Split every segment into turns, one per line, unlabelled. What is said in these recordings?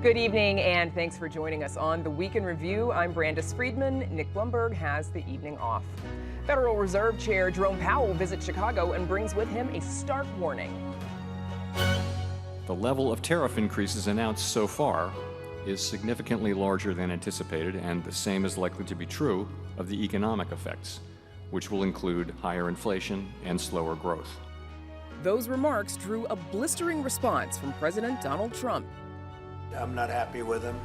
Good evening, and thanks for joining us on the Week in Review. I'm Brandis Friedman. Nick Blumberg has the evening off. Federal Reserve Chair Jerome Powell visits Chicago and brings with him a stark warning.
The level of tariff increases announced so far is significantly larger than anticipated, and the same is likely to be true of the economic effects, which will include higher inflation and slower growth.
Those remarks drew a blistering response from President Donald Trump.
I'm not happy with him.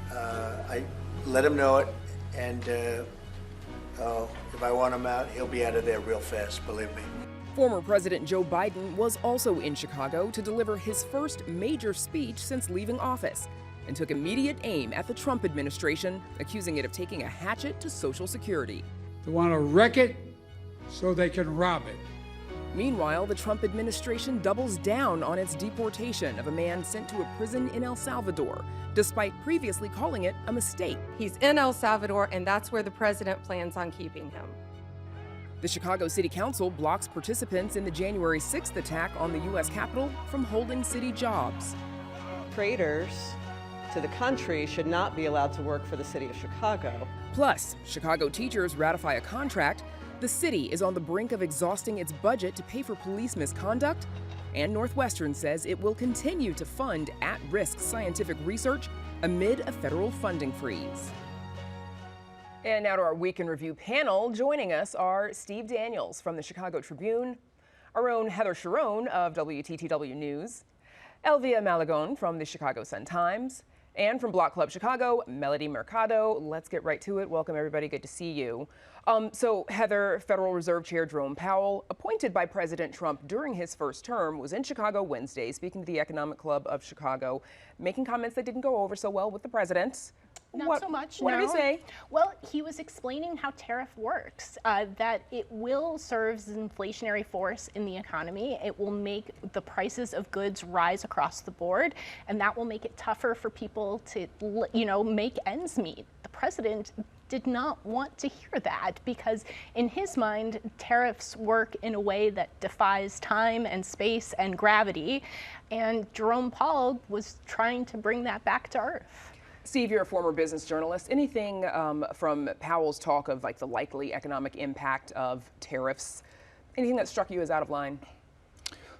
I let him know it, and if I want him out, he'll be out of there real fast, believe me.
Former President Joe Biden was also in Chicago to deliver his first major speech since leaving office and took immediate aim at the Trump administration, accusing it of taking a hatchet to Social Security.
They want to wreck it so they can rob it.
Meanwhile, the Trump administration doubles down on its deportation of a man sent to a prison in El Salvador, despite previously calling it a mistake.
He's in El Salvador, and that's where the president plans on keeping him.
The Chicago City Council blocks participants in the January 6th attack on the U.S. Capitol from holding city jobs.
Traitors to the country should not be allowed to work for the city of Chicago.
Plus, Chicago teachers ratify a contract. The city is on the brink of exhausting its budget to pay for police misconduct, and Northwestern says it will continue to fund at-risk scientific research amid a federal funding freeze. And now to our Week in Review panel. Joining us are Steve Daniels from the Chicago Tribune, our own Heather Sharon of WTTW News, Elvia Malagon from the Chicago Sun-Times, and from Block Club Chicago, Melody Mercado. Let's get right to it. Welcome, everybody. Good to see you. So, Heather, Federal Reserve Chair Jerome Powell, appointed by President Trump during his first term, was in Chicago Wednesday, speaking to the Economic Club of Chicago, making comments that didn't go over so well with the president.
Not so much.
What did he say?
Well, he was explaining how tariff works, that it will serve as an inflationary force in the economy. It will make the prices of goods rise across the board, and that will make it tougher for people to, make ends meet. The president did not want to hear that because in his mind, tariffs work in a way that defies time and space and gravity. And Jerome Powell was trying to bring that back to earth.
Steve, you're a former business journalist. Anything from Powell's talk of like the likely economic impact of tariffs, anything that struck you as out of line?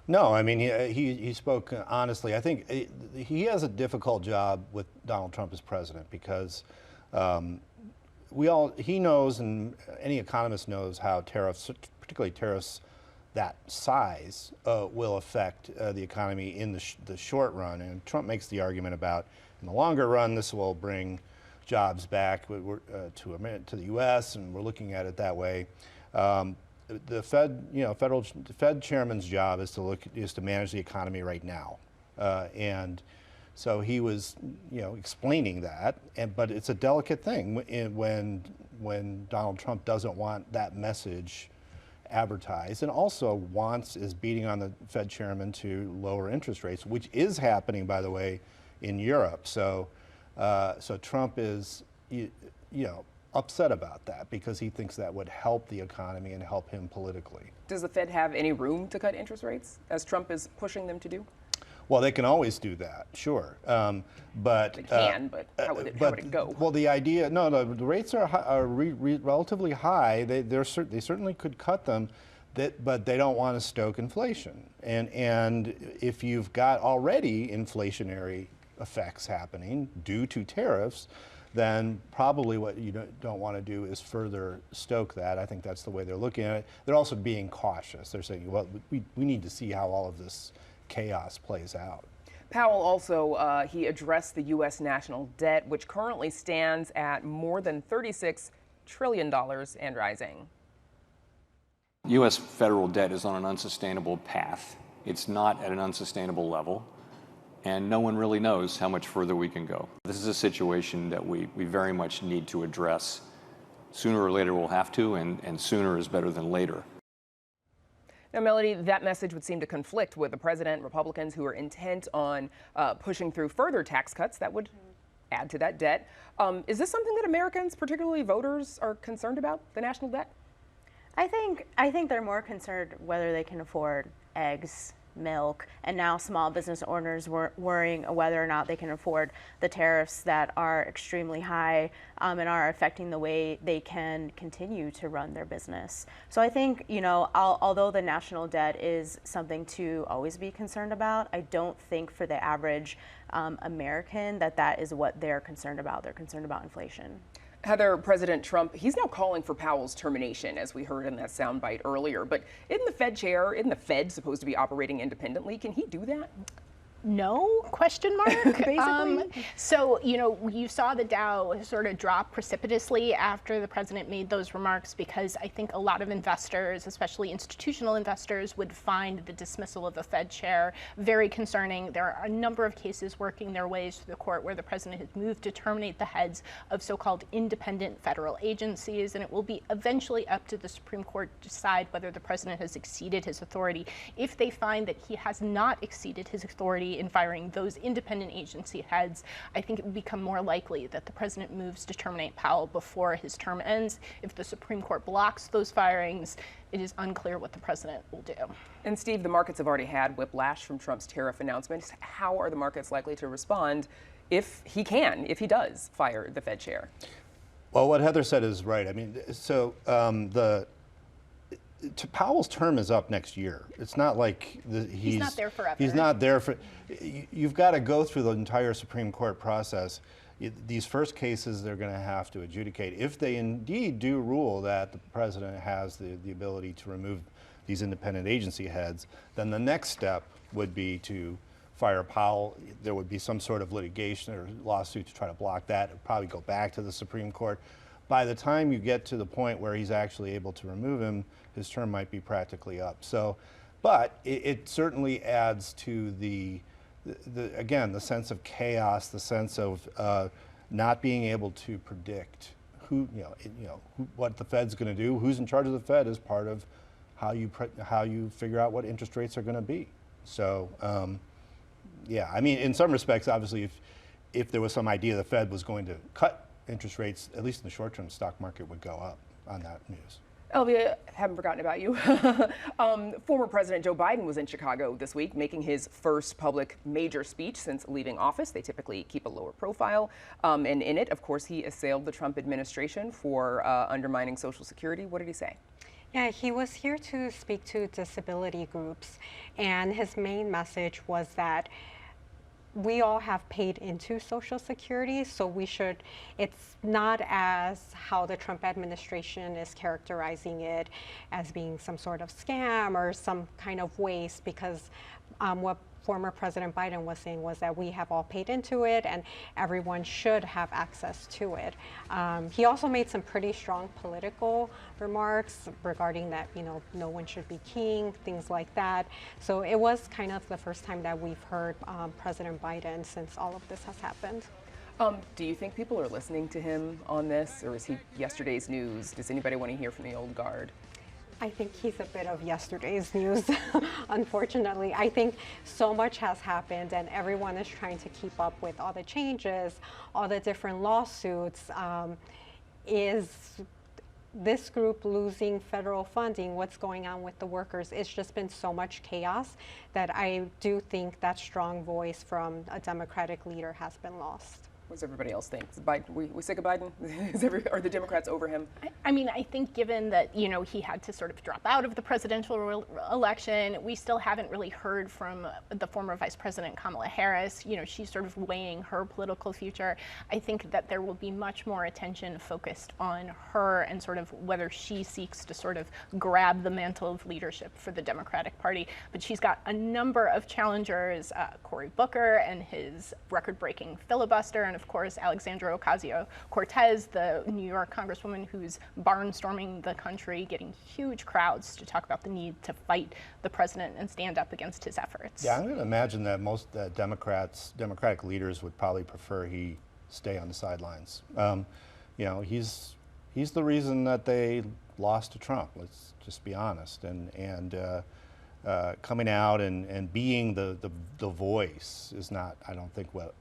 No, I mean, he spoke honestly. I think he has a difficult job with Donald Trump as president because he knows, and any economist knows, how tariffs, particularly tariffs that size, will affect the economy in the short run. And Trump makes the argument about, in the longer run, this will bring jobs back to the U.S., and we're looking at it that way. The Fed chairman's job is to manage the economy right now, and so he was, explaining that. But it's a delicate thing when Donald Trump doesn't want that message advertised, and also is beating on the Fed chairman to lower interest rates, which is happening, by the way, in Europe. So Trump is, upset about that because he thinks that would help the economy and help him politically.
Does the Fed have any room to cut interest rates, as Trump is pushing them to do?
Well, they can always do that, sure. But
they can, but how would it go?
Well, the idea, the rates are relatively high. They certainly could cut them, but they don't want to stoke inflation. And if you've got already inflationary effects happening due to tariffs, then probably what you don't want to do is further stoke that. I think that's the way they're looking at it. They're also being cautious. They're saying, well, we need to see how all of this chaos plays out.
Powell also, he addressed the U.S. national debt, which currently stands at more than $36 trillion and rising.
U.S. federal debt is on an unsustainable path. It's not at an unsustainable level, and no one really knows how much further we can go. This is a situation that we very much need to address. Sooner or later we'll have to, and sooner is better than later.
Now, Melody, that message would seem to conflict with the president, Republicans who are intent on pushing through further tax cuts that would add to that debt. Is this something that Americans, particularly voters, are concerned about, the national debt?
I think they're more concerned whether they can afford eggs milk, and now small business owners worrying whether or not they can afford the tariffs that are extremely high and are affecting the way they can continue to run their business. So I think, although the national debt is something to always be concerned about, I don't think for the average American that is what they're concerned about. They're concerned about inflation.
Heather, President Trump, he's now calling for Powell's termination, as we heard in that soundbite earlier. But isn't the Fed chair, isn't the Fed supposed to be operating independently? Can he do that?
No, question mark, basically. So, you saw the Dow sort of drop precipitously after the president made those remarks, because I think a lot of investors, especially institutional investors, would find the dismissal of the Fed chair very concerning. There are a number of cases working their ways through the court where the president has moved to terminate the heads of so-called independent federal agencies, and it will be eventually up to the Supreme Court to decide whether the president has exceeded his authority. If they find that he has not exceeded his authority in firing those independent agency heads, I think it would become more likely that the president moves to terminate Powell before his term ends. If the Supreme Court blocks those firings, it is unclear what the president will do.
And Steve, the markets have already had whiplash from Trump's tariff announcements. How are the markets likely to respond if he does fire the Fed chair?
Well, what Heather said is right. I mean, so Powell's term is up next year. It's not like he's
not there forever.
He's not there for. You've got to go through the entire Supreme Court process. These first cases they're going to have to adjudicate. If they indeed do rule that the president has the ability to remove these independent agency heads, then the next step would be to fire Powell. There would be some sort of litigation or lawsuit to try to block that. It would probably go back to the Supreme Court. By the time you get to the point where he's actually able to remove him, his term might be practically up. So, but it certainly adds to the sense of chaos, the sense of not being able to predict what the Fed's going to do. Who's in charge of the Fed is part of how you figure out what interest rates are going to be. So, yeah, I mean, in some respects, obviously, if there was some idea the Fed was going to cut interest rates, at least in the short term, the stock market would go up on that news.
Elvia, haven't forgotten about you. Former President Joe Biden was in Chicago this week, making his first public major speech since leaving office. They typically keep a lower profile. And in it, of course, he assailed the Trump administration for undermining Social Security. What did he say?
Yeah, he was here to speak to disability groups, and his main message was that we all have paid into Social Security, so it's not as how the Trump administration is characterizing it as being some sort of scam or some kind of waste, because what former President Biden was saying was that we have all paid into it and everyone should have access to it. He also made some pretty strong political remarks regarding that, no one should be king, things like that. So it was kind of the first time that we've heard President Biden since all of this has happened.
Do you think people are listening to him on this, or is he yesterday's news? Does anybody want to hear from the old guard?
I think he's a bit of yesterday's news, unfortunately. I think so much has happened and everyone is trying to keep up with all the changes, all the different lawsuits. Is this group losing federal funding? What's going on with the workers? It's just been so much chaos that I do think that strong voice from a Democratic leader has been lost.
What does everybody else think? Is Biden, we sick of Biden? Are the Democrats over him?
I mean, I think given that, he had to sort of drop out of the presidential election, we still haven't really heard from the former Vice President Kamala Harris. She's sort of weighing her political future. I think that there will be much more attention focused on her and sort of whether she seeks to sort of grab the mantle of leadership for the Democratic Party. But she's got a number of challengers, Cory Booker and his record-breaking filibuster, and of course, Alexandria Ocasio-Cortez, the New York congresswoman who's barnstorming the country, getting huge crowds to talk about the need to fight the president and stand up against his efforts.
Yeah, I'm going to imagine that most Democratic leaders would probably prefer he stay on the sidelines. He's the reason that they lost to Trump. Let's just be honest. And coming out and being the voice is not, I don't think, what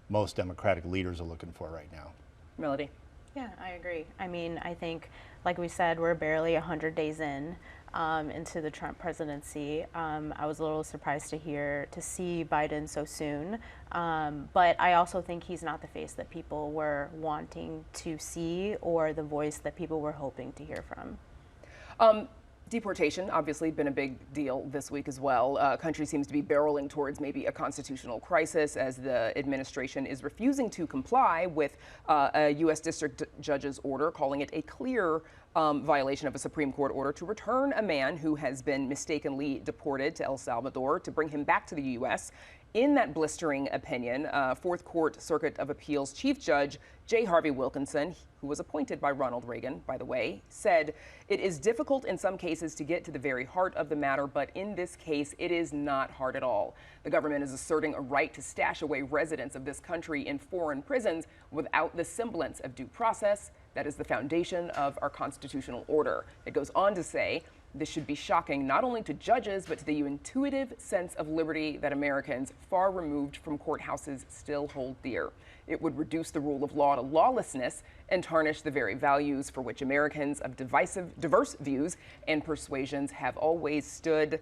most Democratic leaders are looking for right now.
Melody?
Yeah, I agree. I mean, I think, like we said, we're barely 100 days in. into the Trump presidency. I was a little surprised to see Biden so soon, but I also think he's not the face that people were wanting to see or the voice that people were hoping to hear from.
Deportation, obviously, been a big deal this week as well. Country seems to be barreling towards maybe a constitutional crisis as the administration is refusing to comply with a U.S. district judge's order, calling it a clear violation of a Supreme Court order to return a man who has been mistakenly deported to El Salvador to bring him back to the U.S. In that blistering opinion, Fourth Court Circuit of Appeals Chief Judge J. Harvey Wilkinson, who was appointed by Ronald Reagan, by the way, said it is difficult in some cases to get to the very heart of the matter, but in this case, it is not hard at all. The government is asserting a right to stash away residents of this country in foreign prisons without the semblance of due process. That is the foundation of our constitutional order. It goes on to say, this should be shocking not only to judges, but to the intuitive sense of liberty that Americans far removed from courthouses still hold dear. It would reduce the rule of law to lawlessness and tarnish the very values for which Americans of diverse views and persuasions have always stood.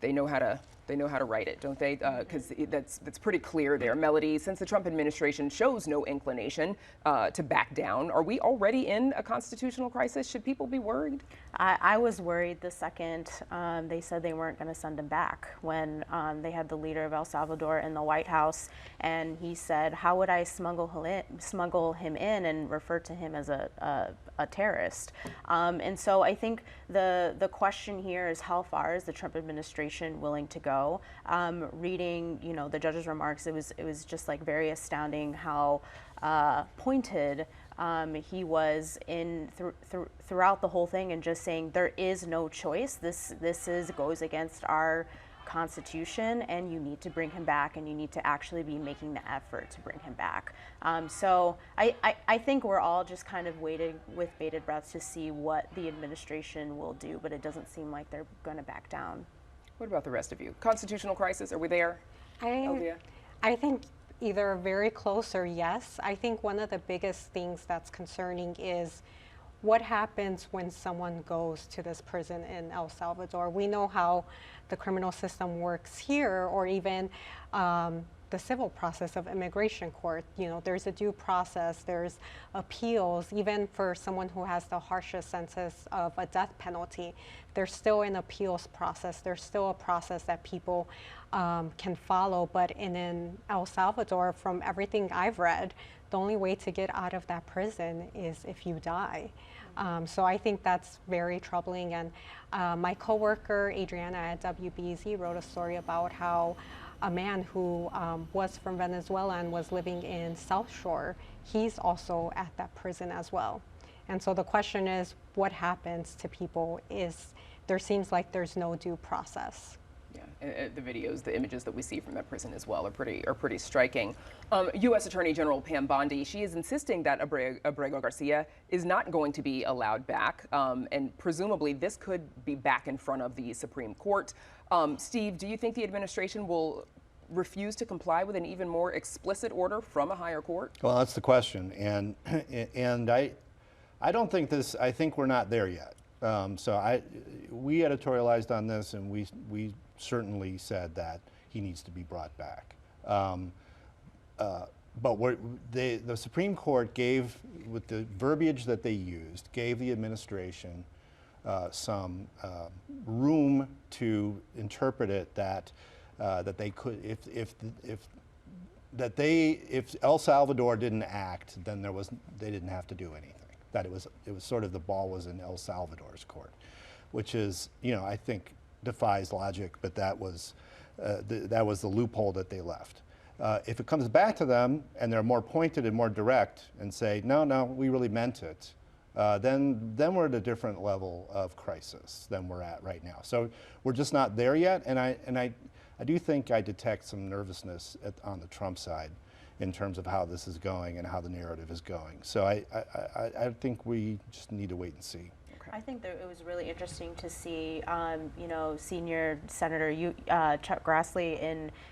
They know how to write it, don't they? Because that's pretty clear there. Melody, since the Trump administration shows no inclination to back down, are we already in a constitutional crisis? Should people be worried?
I was worried the second they said they weren't going to send him back, when they had the leader of El Salvador in the White House, and he said, how would I smuggle him in and refer to him as a terrorist? And so I think the question here is, how far is the Trump administration willing to go? Reading, the judge's remarks, it was just like very astounding how pointed he was throughout the whole thing, and just saying there is no choice. This goes against our Constitution, and you need to bring him back, and you need to actually be making the effort to bring him back. So I think we're all just kind of waiting with bated breath to see what the administration will do, but it doesn't seem like they're going to back down.
What about the rest of you? Constitutional crisis, are we there?
I think either very close or yes. I think one of the biggest things that's concerning is what happens when someone goes to this prison in El Salvador. We know how the criminal system works here, or even the civil process of immigration court. There's a due process, there's appeals. Even for someone who has the harshest sentence of a death penalty, there's still an appeals process. There's still a process that people can follow. But in El Salvador, from everything I've read, the only way to get out of that prison is if you die. So I think that's very troubling. And my coworker, Adriana at WBZ, wrote a story about how a man who was from Venezuela and was living in South Shore, he's also at that prison as well. And so the question is, what happens to people? There seems like there's no due process.
Yeah, the videos, the images that we see from that prison as well are pretty striking. U.S. Attorney General Pam Bondi, she is insisting that Abrego Garcia is not going to be allowed back, and presumably this could be back in front of the Supreme Court. Steve, do you think the administration will refuse to comply with an even more explicit order from a higher court?
Well, that's the question, and I don't think this. I think we're not there yet. So we editorialized on this, and we certainly said that he needs to be brought back. But the Supreme Court gave, with the verbiage that they used, gave the administration some room to interpret it that they could, if El Salvador didn't act, then they didn't have to do anything. That it was sort of the ball was in El Salvador's court, which is, I think defies logic, but that was the loophole that they left. If it comes back to them and they're more pointed and more direct and say, no, we really meant it, then we're at a different level of crisis than we're at right now. So we're just not there yet, and I do think I detect some nervousness on the Trump side in terms of how this is going and how the narrative is going. So I think we just need to wait and see.
I think that it was really interesting to see, senior Senator Chuck Grassley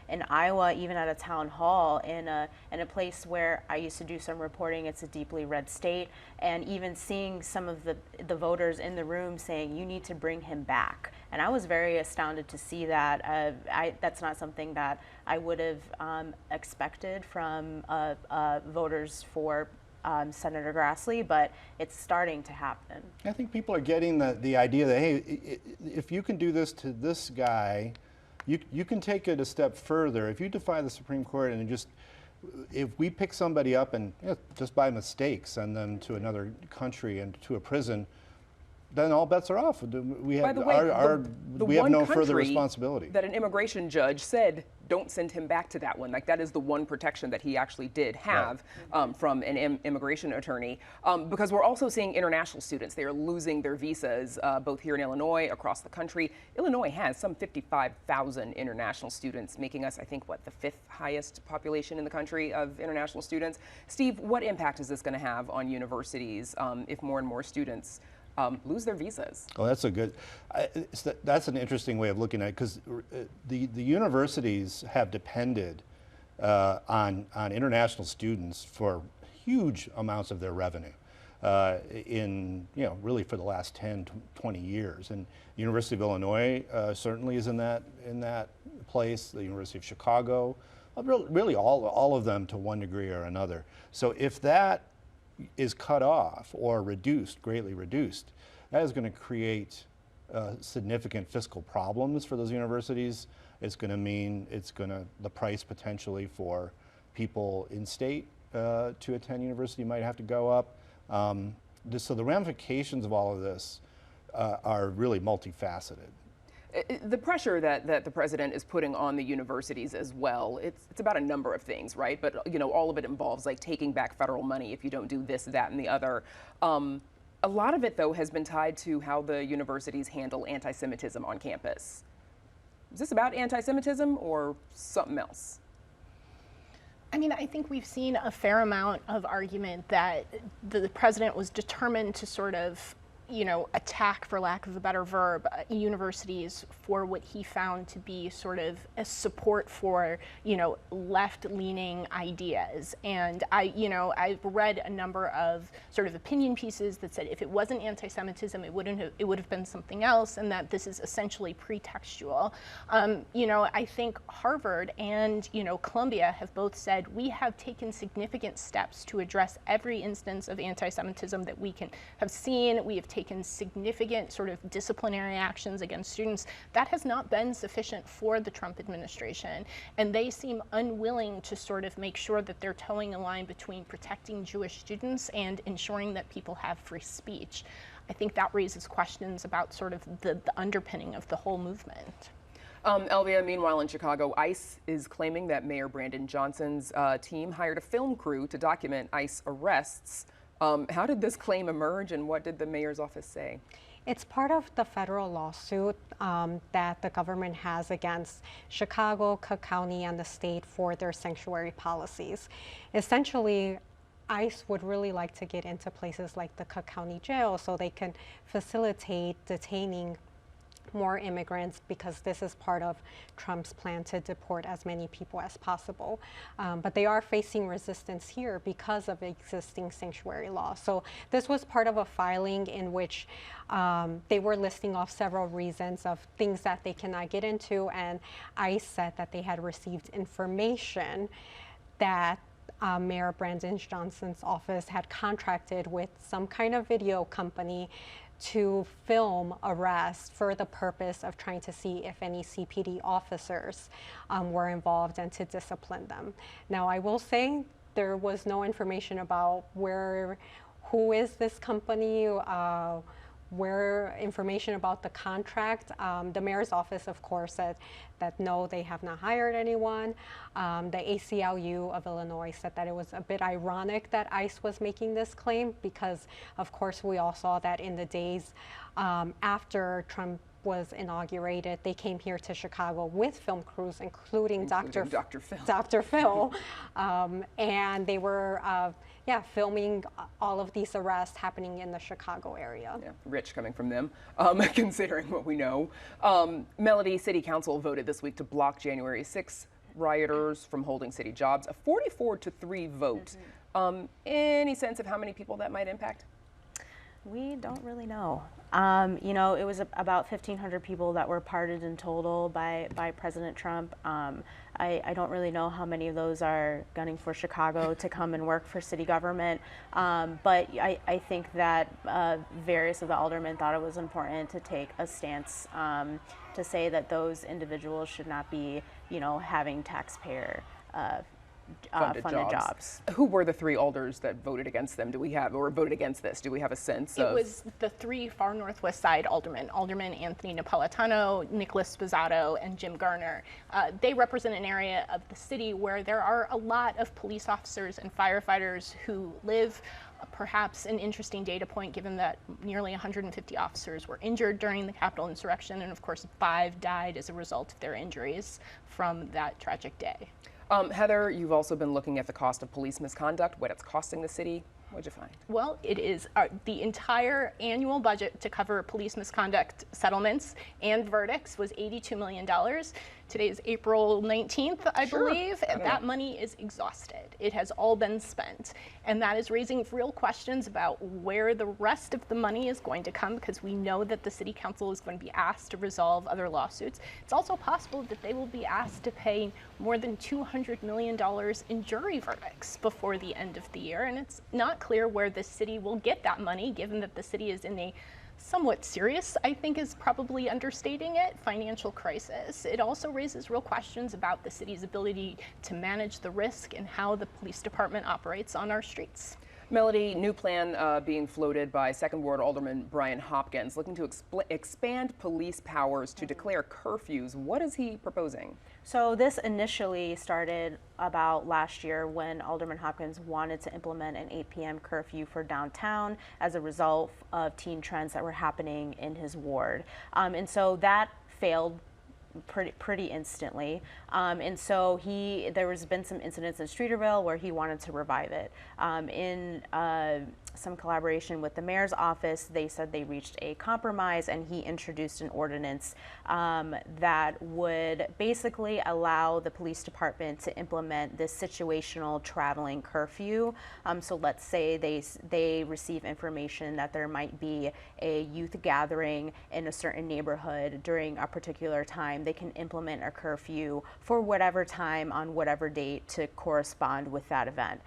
in Iowa, even at a town hall in a place where I used to do some reporting. It's a deeply red state, and even seeing some of the voters in the room saying, "You need to bring him back." And I was very astounded to see that. That's not something that I would have expected from voters for Senator Grassley, but it's starting to happen.
I think people are getting the idea that, hey, if you can do this to this guy, you can take it a step further. If you defy the Supreme Court and if we pick somebody up and just by mistake send them to another country and to a prison, then all bets are off. We have,
By the way,
we have no further
country
responsibility.
That an immigration judge said, don't send him back to that one. Like, that is the one protection that he actually did have from an immigration attorney. Because we're also seeing international students. They are losing their visas, both here in Illinois, across the country. Illinois has some 55,000 international students, making us, I think, the 5th highest population in the country of international students. Steve, what impact is this going to have on universities if more and more students lose their visas?
Oh, that's a good. That's an interesting way of looking at it, because the universities have depended on international students for huge amounts of their revenue really for the last 10, 20 years. And the University of Illinois certainly is in that place. The University of Chicago, really all of them to one degree or another. So if that is cut off or greatly reduced, that is going to create significant fiscal problems for those universities. It's going to mean the price potentially for people in state to attend university might have to go up. So the ramifications of all of this are really multifaceted.
The pressure that the president is putting on the universities as well, it's about a number of things, right? But all of it involves like taking back federal money if you don't do this, that, and the other. A lot of it, though, has been tied to how the universities handle anti-Semitism on campus. Is this about anti-Semitism or something else?
I mean, I think we've seen a fair amount of argument that the president was determined to sort of attack, for lack of a better verb, universities for what he found to be sort of a support for, left-leaning ideas. And I've read a number of sort of opinion pieces that said if it wasn't anti-Semitism, it would have been something else, and that this is essentially pretextual. I think Harvard and Columbia have both said we have taken significant steps to address every instance of anti-Semitism that we have seen. We have taken significant sort of disciplinary actions against students. That has not been sufficient for the Trump administration, and they seem unwilling to sort of make sure that they're towing a line between protecting Jewish students and ensuring that people have free speech. I think that raises questions about sort of the underpinning of the whole movement.
Elvia, meanwhile in Chicago, ICE is claiming that Mayor Brandon Johnson's team hired a film crew to document ICE arrests. How did this claim emerge, and what did the mayor's office say?
It's part of the federal lawsuit that the government has against Chicago, Cook County, and the state for their sanctuary policies. Essentially, ICE would really like to get into places like the Cook County Jail so they can facilitate detaining more immigrants, because this is part of Trump's plan to deport as many people as possible. But they are facing resistance here because of existing sanctuary laws. So this was part of a filing in which they were listing off several reasons of things that they cannot get into, and ICE said that they had received information that Mayor Brandon Johnson's office had contracted with some kind of video company to film arrests for the purpose of trying to see if any CPD officers were involved and to discipline them. Now, I will say there was no information about who is this company, where information about the contract. The mayor's office, of course, said that no, they have not hired anyone. The ACLU of Illinois said that it was a bit ironic that ICE was making this claim because, of course, we all saw that in the days after Trump was inaugurated, they came here to Chicago with film crews, including Dr.
Phil.
Dr. Phil, and they were filming all of these arrests happening in the Chicago area.
Yeah, rich coming from them, considering what we know. Melody, City Council voted this week to block January 6th rioters from holding city jobs, a 44-3 vote. Any sense of how many people that might impact?
We don't really know. It was about 1,500 people that were pardoned in total by President Trump. I don't really know how many of those are gunning for Chicago to come and work for city government, but I think that various of the aldermen thought it was important to take a stance to say that those individuals should not be, having taxpayer funded jobs.
Who were the three alders that voted against them? Voted against this? Do we have a sense of?
It was the three far northwest side aldermen, Alderman Anthony Napolitano, Nicholas Spizzato, and Jim Garner. They represent an area of the city where there are a lot of police officers and firefighters who live. Perhaps an interesting data point, given that nearly 150 officers were injured during the Capitol insurrection, and of course 5 died as a result of their injuries from that tragic day.
Heather, you've also been looking at the cost of police misconduct, what it's costing the city. What'd you find?
Well, it is the entire annual budget to cover police misconduct settlements and verdicts was $82 million. Today is April 19th, I believe. That money is exhausted. It has all been spent. And that is raising real questions about where the rest of the money is going to come, because we know that the city council is going to be asked to resolve other lawsuits. It's also possible that they will be asked to pay more than $200 million in jury verdicts before the end of the year. And it's not clear where the city will get that money, given that the city is in a somewhat serious, I think is probably understating it, financial crisis. It also raises real questions about the city's ability to manage the risk and how the police department operates on our streets.
Melody, new plan being floated by Second Ward Alderman Brian Hopkins, looking to expand police powers to declare curfews. What is he proposing?
So this initially started about last year when Alderman Hopkins wanted to implement an 8 p.m. curfew for downtown as a result of teen trends that were happening in his ward. And so that failed pretty instantly, and so there has been some incidents in Streeterville where he wanted to revive it. In some collaboration with the mayor's office, they said they reached a compromise, and he introduced an ordinance that would basically allow the police department to implement this situational traveling curfew. So let's say they receive information that there might be a youth gathering in a certain neighborhood during a particular time. They can implement a curfew for whatever time on whatever date to correspond with that event.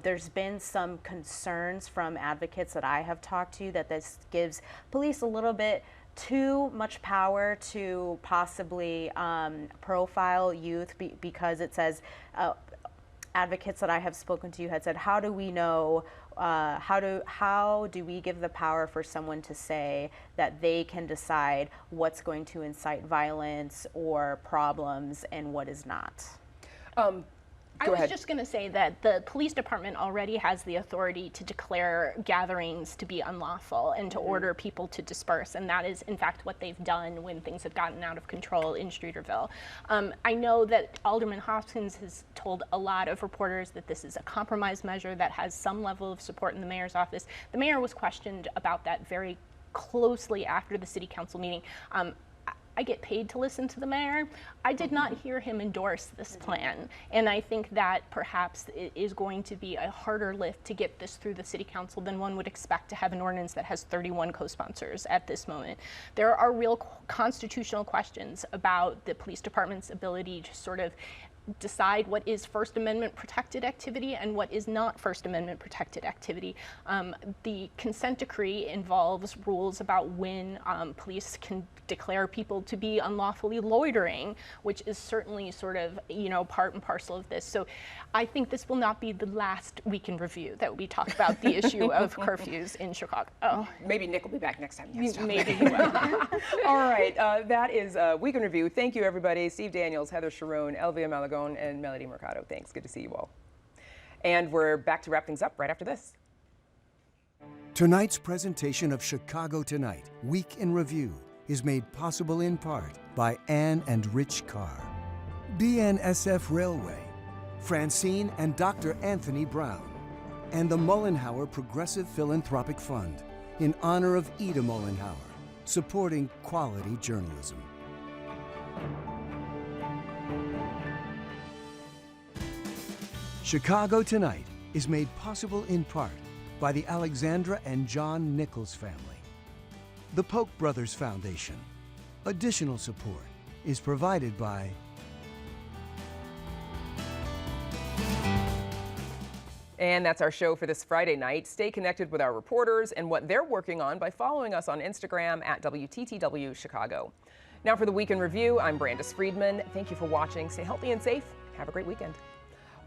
There's been some concerns from advocates that I have talked to that this gives police a little bit too much power to possibly profile youth because it says advocates that I have spoken to had said, how do we know, how do we give the power for someone to say that they can decide what's going to incite violence or problems and what is not?
I was just going to say that the police department already has the authority to declare gatherings to be unlawful and to order people to disperse, and that is in fact what they've done when things have gotten out of control in Streeterville. I know that Alderman Hopkins has told a lot of reporters that this is a compromise measure that has some level of support in the mayor's office. The mayor was questioned about that very closely after the city council meeting. I get paid to listen to the mayor. I did not hear him endorse this plan, and I think that perhaps it is going to be a harder lift to get this through the city council than one would expect to have an ordinance that has 31 co-sponsors at this moment. There are real constitutional questions about the police department's ability to sort of decide what is First Amendment protected activity and what is not First Amendment protected activity. The consent decree involves rules about when police can declare people to be unlawfully loitering, which is certainly sort of, part and parcel of this. So I think this will not be the last Week in Review that we talk about the issue of curfews in Chicago. Oh.
Maybe Nick will be back next time.
Maybe he will.
All right, that is Week in Review. Thank you, everybody. Steve Daniels, Heather Sharon, Elvia Malagón, and Melody Mercado. Thanks. Good to see you all. And we're back to wrap things up right after this.
Tonight's presentation of Chicago Tonight, Week in Review, is made possible in part by Ann and Rich Carr, BNSF Railway, Francine and Dr. Anthony Brown, and the Mollenhauer Progressive Philanthropic Fund in honor of Ida Mollenhauer, supporting quality journalism. Chicago Tonight is made possible in part by the Alexandra and John Nichols family. The Polk Brothers Foundation. Additional support is provided by
And that's our show for this Friday night. Stay connected with our reporters and what they're working on by following us on Instagram at WTTW Chicago. Now for the Week in Review, I'm Brandis Friedman. Thank you for watching. Stay healthy and safe. Have a great weekend.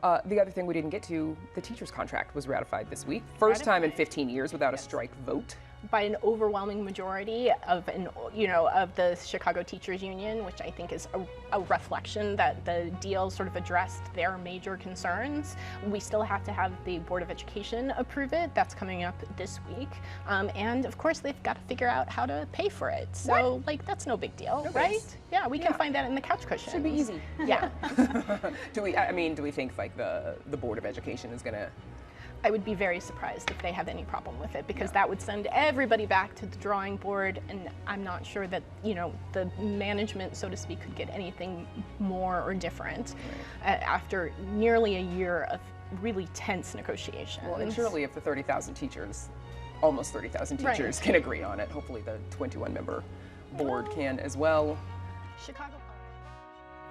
The other thing we didn't get to, the teacher's contract was ratified this week. First time in 15 years without a strike vote.
By an overwhelming majority of the Chicago Teachers Union, which I think is a reflection that the deal sort of addressed their major concerns. We still have to have the Board of Education approve it. That's coming up this week. And of course, they've got to figure out how to pay for it. So, that's no big deal, right? Yeah, we can find that in the couch cushions.
Should be easy.
Yeah.
Do we think the Board of Education is going to?
I would be very surprised if they have any problem with it, because that would send everybody back to the drawing board, and I'm not sure that the management, so to speak, could get anything more or different after nearly a year of really tense negotiations.
Well, and surely if the 30,000 teachers, almost 30,000 teachers can agree on it, hopefully the 21-member board can as well.
Chicago.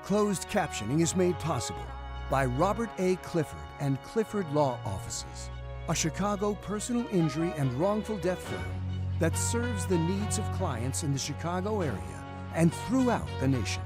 Closed captioning is made possible by Robert A. Clifford and Clifford Law Offices, a Chicago personal injury and wrongful death firm that serves the needs of clients in the Chicago area and throughout the nation.